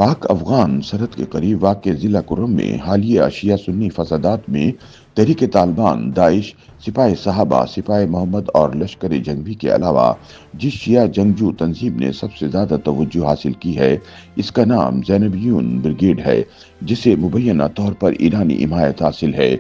पाक अफगान सरहद के करीब वाक़ ज़िला कुर्रम में हालिया शिया सुन्नी फसादात में तहरीक तालिबान, दाइश, सिपाही साहबा, सिपाही मोहम्मद और लश्कर जंगवी के अलावा जिस शिया जंगजू तंजीम ने सबसे ज़्यादा तवज्जो हासिल की है, इसका नाम ज़ैनबियून ब्रिगेड है, जिसे मुबैना तौर पर ईरानी हिमायत हासिल है।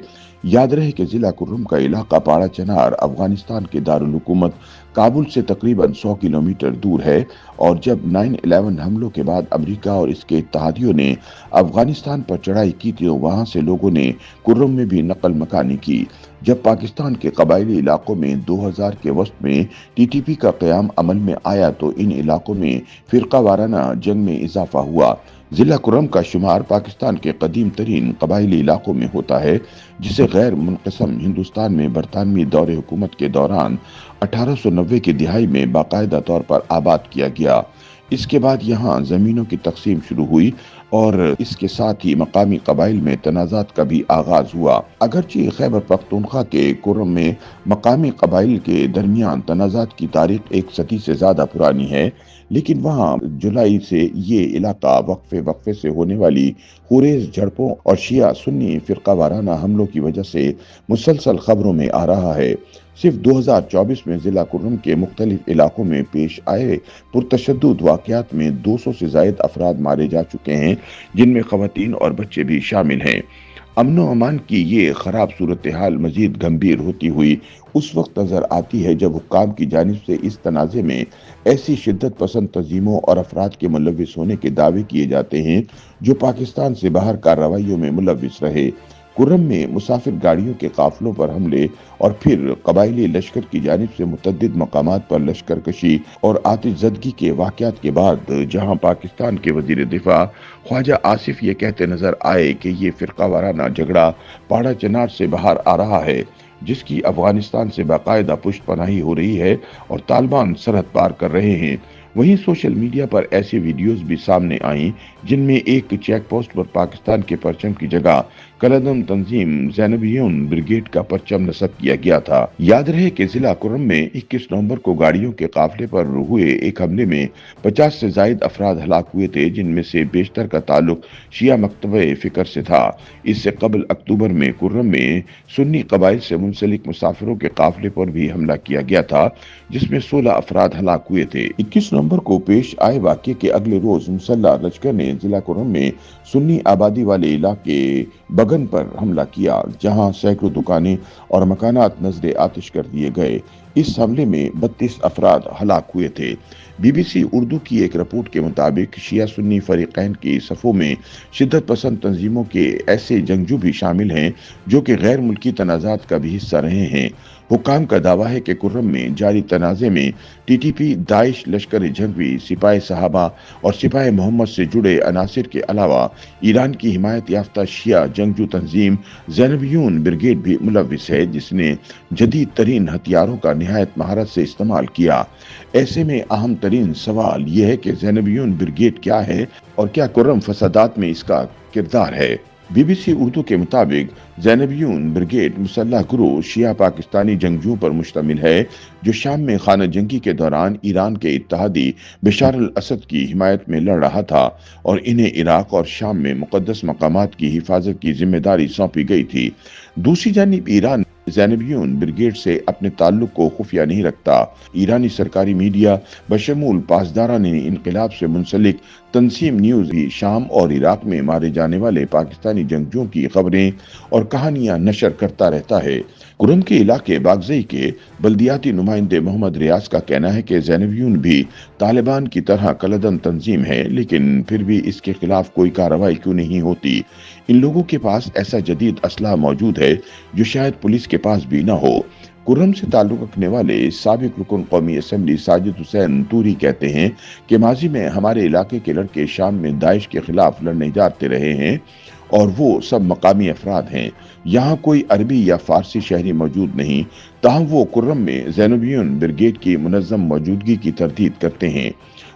याद रहे कि ज़िला कुर्रम का इलाका पाड़ा चनार अफगानिस्तान के दारुल हुकूमत काबुल से तकरीबन 100 किलोमीटर दूर है और जब 9/11 हमलों के बाद अमेरिका और इसके इत्तहादियों ने अफगानिस्तान पर चढ़ाई की थी तो वहां से लोगों ने कुर्रम में भी नकल मकानी की। जब पाकिस्तान के कबायली इलाकों में 2000 के वस्त में टीटीपी का क़याम अमल में आया तो इन इलाकों में फ़िरका वाराना जंग में इजाफा हुआ। ज़िला कुर्रम का शुमार पाकिस्तान के कदीम तरीन कबायली इलाकों में होता है, जिसे गैर मुनक़सम हिंदुस्तान में बरतानवी दौरे हुकूमत के दौरान 1890 की दिहाई में बाकायदा तौर पर आबाद किया गया। इसके बाद यहाँ ज़मीनों की तकसीम शुरू हुई और इसके साथ ही मकामी कबाइल में तनाज़ात का भी आगाज हुआ। अगरचे खैबर पख्तूनख्वा के कुर्रम में मकामी कबाइल के दरमियान तनाज़ात की तारीख एक सदी से ज़्यादा पुरानी है, लेकिन वहाँ जुलाई से ये इलाका वक्फे वक्फे से होने वाली खुरेज झड़पों और शिया सुन्नी फ़िरका वाराना हमलों की वजह से मुसलसल खबरों में आ रहा है। सिर्फ 2024 में ज़िला कुर्रम के मुख्तलिफ इलाकों में पेश आए पुरतशद्दुद वाक़यात में 200 से ज़ायद अफराद मारे जा चुके हैं, जिनमें ख़वातीन और बच्चे भी शामिल हैं। अमन व अमान की ये ख़राब सूरत हाल मज़ीद गंभीर होती हुई उस वक्त नज़र आती है जब हुक्काम की जानिब से इस तनाज़े में ऐसी शिद्दत पसंद तंजीमों और अफराद के मुलव्विस होने के दावे किए जाते हैं जो पाकिस्तान से बाहर कार्रवाइयों में मुलव्विस रहे। कुर्रम में मुसाफिर गाड़ियों के काफिलों पर हमले और फिर कबायली लश्कर की जानिब से मुतअद्दिद मकामात पर लश्कर कशी और आतिशज़दगी के वाक़यात के बाद जहां पाकिस्तान के वज़ीर दिफा ख्वाजा आसिफ ये कहते नजर आए कि ये फ़िरका वाराना झगड़ा पाड़ा चनार से बाहर आ रहा है, जिसकी अफगानिस्तान से बाकायदा पुष्ट पनाही हो रही है और तालिबान सरहद पार कर रहे हैं। वहीं सोशल मीडिया पर ऐसी वीडियोस भी सामने आईं जिनमें एक चेक पोस्ट पर पाकिस्तान के परचम की जगह कलदम तंजीम ज़ैनबियून ब्रिगेड का परचम नस्ब किया गया था। याद रहे कि जिला कुर्रम में 21 नवंबर को गाड़ियों के काफिले पर हुए एक हमले में 50 से जायद अफराद हलाक हुए थे, जिनमें से बेशतर का ताल्लुक शिया मकतबे फिक्र से था। इससे कबल अक्टूबर में कुर्रम में सुन्नी कबाइल से मुंसलिक मुसाफिरों के काफिले पर भी हमला किया गया था, जिसमें 16 अफराद हलाक हुए थे। 21 नवंबर को पेश आए वाक़ये के अगले रोज मुसल्लह लश्कर ने जिला कुर्रम में सुन्नी आबादी वाले इलाके बगन पर हमला किया, जहां सैकड़ों दुकानें और मकानात नजरे आतिश कर दिए गए। इस हमले में 32 अफराद हलाक हुए थे। BBC उर्दू की एक रिपोर्ट के मुताबिक शिया सुन्नी फरीकैन की सफ़ों में शिद्दत पसंद तंजीमों के ऐसे जंगजू भी शामिल हैं जो कि गैर मुल्की तनाज़ात का भी हिस्सा रहे हैं। हुक्काम का दावा है कि कुर्रम में जारी तनाज़े में TTP, दाइश, लश्कर जंगवी, सिपाही साहबा और सिपाही मोहम्मद से जुड़े अनासिर के अलावा ईरान की हिमायत याफ्ता शिया जंगजू तंजीम ज़ैनबियून ब्रिगेड भी मुलव्विस है, जिसने जदीद तरीन हथियारों का निहायत महारत से इस्तेमाल किया। ऐसे में अहम तरीन सवाल यह है कि ज़ैनबियून ब्रिगेड क्या है और क्या कुर्रम फसादात में इसका किरदार है। BBC उर्दू के मुताबिक ज़ैनबियून ब्रिगेड मुसल्लह गिरोह शिया पाकिस्तानी जंगजुओं पर मुश्तमिल है जो शाम में खाना जंगी के दौरान ईरान के इत्तहादी बशार अल असद की हिमायत में लड़ रहा था और इन्हें इराक और शाम में मुकद्दस मकामात की हिफाजत की जिम्मेदारी सौंपी गई थी। दूसरी जानिब ईरान ज़ैनबियून ब्रिगेड से अपने ताल्लुक को खुफिया नहीं रखता। ईरानी सरकारी मीडिया बशमूल पासदारान इनकलाब से मुंसलिक तंसीम न्यूज़ भी शाम और इराक में मारे जाने वाले पाकिस्तानी जंगजुओं की खबरें और कहानियां नशर करता रहता है। कुर्रम के इलाके बागज़ई के बल्दियाती नुमाइंदे मोहम्मद रियाज का कहना है कि ज़ैनबियून भी तालिबान की तरह कलदम तंजीम है, लेकिन फिर भी इसके खिलाफ कोई कार्रवाई क्यों नहीं होती। इन लोगों के पास ऐसा जदीद असलाह मौजूद है जो शायद पुलिस के पास भी न हो। कुर्रम से ताल्लुक रखने वाले साबिक रुकन कौमी असम्बली साजिद हुसैन तूरी कहते हैं कि माजी में हमारे इलाके के लड़के शाम में दाइश के खिलाफ लड़ने जाते रहे हैं और वो सब मकामी अफराद हैं। यहाँ कोई अरबी या फारसी शहरी मौजूद नहीं, ताहम वो कुर्रम में ज़ैनबियून ब्रिगेड की मुनज़्ज़म मौजूदगी की तरदीद करते हैं।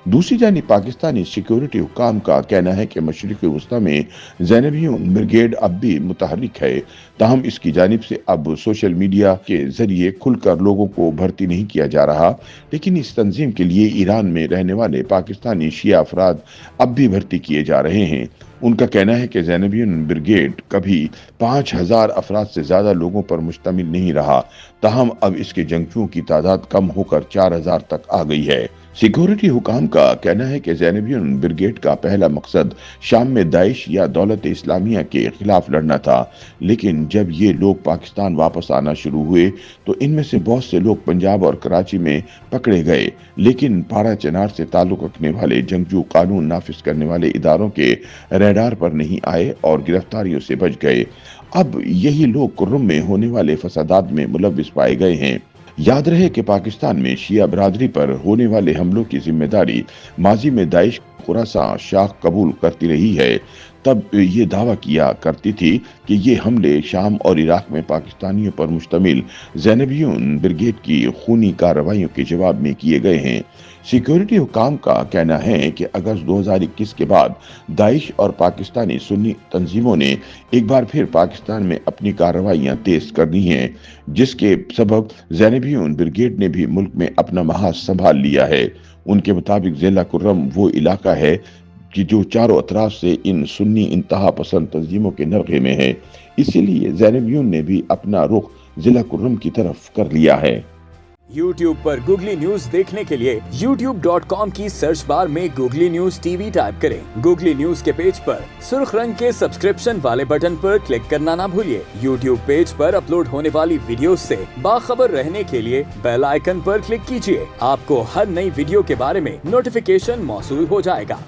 दूसरी जानिब पाकिस्तानी सिक्योरिटी हुकाम का कहना है कि मशरिक़ी वस्ता में ज़ैनबियून ब्रिगेड अब भी मुतहर्रिक है, ताहम इसकी जानिब से अब सोशल मीडिया के जरिए खुलकर लोगों को भर्ती नहीं किया जा रहा, लेकिन इस तंजीम के लिए ईरान में रहने वाले पाकिस्तानी शिया अफराद अब भी भर्ती किए जा रहे हैं। उनका कहना है कि ज़ैनबियून ब्रिगेड कभी 5000 अफराद से ज्यादा लोगों पर मुश्तमिल नहीं रहा, ताहम अब इसके जंगजुओं की तादाद कम होकर 4000 तक आ गई है। सिक्योरिटी हुकाम का कहना है कि ज़ैनबियून ब्रिगेड का पहला मकसद शाम में दाइश या दौलत इस्लामिया के खिलाफ लड़ना था, लेकिन जब ये लोग पाकिस्तान वापस आना शुरू हुए तो इनमें से बहुत से लोग पंजाब और कराची में पकड़े गए, लेकिन पारा चनार से ताल्लुक रखने वाले जंगजू कानून नाफिज करने वाले इदारों के रडार पर नहीं आए और गिरफ्तारियों से बच गए। अब यही लोग कुर्रम में होने वाले फसादात में मुलव्विस पाए गए हैं। याद रहे कि पाकिस्तान में शिया बरादरी पर होने वाले हमलों की जिम्मेदारी माजी में दाइश खुरासा शाख कबूल करती रही है। तब ये दावा किया करती थी कि ये हमले शाम और इराक में पाकिस्तानियों पर मुश्तमिल ज़ैनबियून ब्रिगेड की खूनी कार्रवाइयों के जवाब में किए गए हैं। सिक्योरिटी हुकाम का कहना है कि अगस्त 2021 के बाद दाइश और पाकिस्तानी सुन्नी तंजीमों ने एक बार फिर पाकिस्तान में अपनी कार्रवाइयां तेज कर दी हैं, जिसके सबब ज़ैनबियून ब्रिगेड ने भी मुल्क में अपना महाज संभाल लिया है। उनके मुताबिक ज़िला कुर्रम वो इलाका है कि जो चारों अतराफ से इन सुन्नी इंतहा पसंद तंजीमों के नरगे में है, इसीलिए ज़ैनबियून ने भी अपना रुख जिला कुर्रम की तरफ कर लिया है। YouTube पर गूगली न्यूज देखने के लिए youtube.com की सर्च बार में गूगली न्यूज टीवी टाइप करें। गूगली न्यूज के पेज पर सुर्ख रंग के सब्सक्रिप्शन वाले बटन पर क्लिक करना ना भूलिए। YouTube पेज पर अपलोड होने वाली वीडियोस से बाखबर रहने के लिए बेल आइकन पर क्लिक कीजिए। आपको हर नई वीडियो के बारे में नोटिफिकेशन मौसूल हो जाएगा।